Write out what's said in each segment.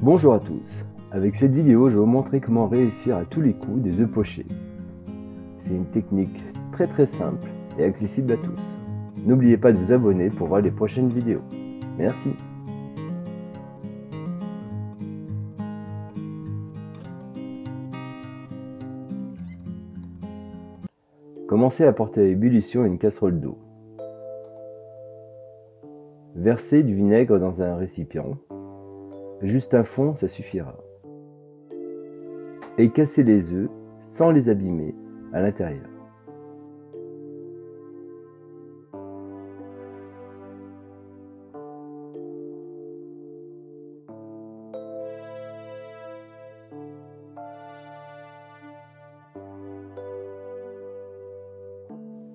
Bonjour à tous, avec cette vidéo je vais vous montrer comment réussir à tous les coups des œufs pochés. C'est une technique très simple et accessible à tous. N'oubliez pas de vous abonner pour voir les prochaines vidéos. Merci. Commencez à porter à ébullition une casserole d'eau. Versez du vinaigre dans un récipient. Juste à fond, ça suffira. Et cassez les œufs sans les abîmer à l'intérieur.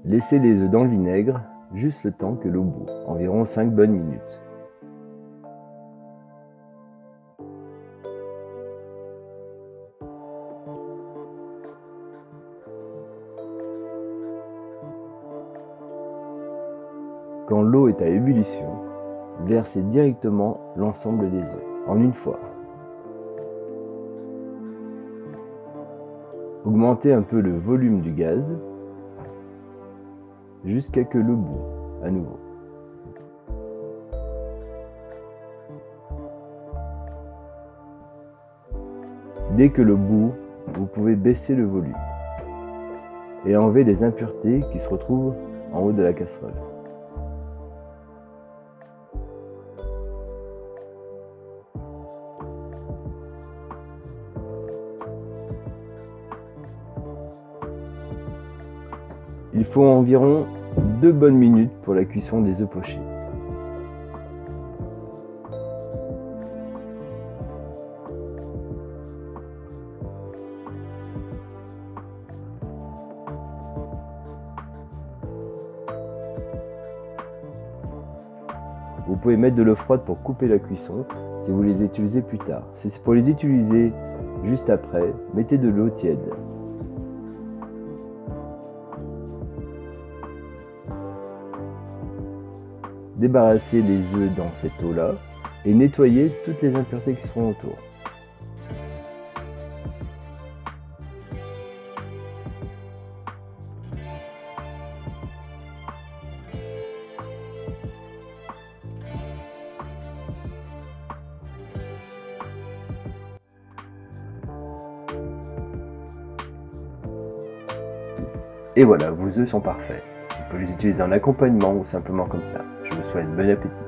Laissez les œufs dans le vinaigre, juste le temps que l'eau bout, environ 5 bonnes minutes. Quand l'eau est à ébullition, versez directement l'ensemble des œufs, en une fois. Augmentez un peu le volume du gaz, jusqu'à que l'eau bout, à nouveau. Dès que l'eau bout, vous pouvez baisser le volume et enlever les impuretés qui se retrouvent en haut de la casserole. Il faut environ 2 bonnes minutes pour la cuisson des œufs pochés. Vous pouvez mettre de l'eau froide pour couper la cuisson si vous les utilisez plus tard. Si c'est pour les utiliser juste après, mettez de l'eau tiède. Débarrassez les œufs dans cette eau-là et nettoyez toutes les impuretés qui seront autour. Et voilà, vos œufs sont parfaits. Vous pouvez les utiliser en accompagnement ou simplement comme ça. Je vous souhaite bon appétit.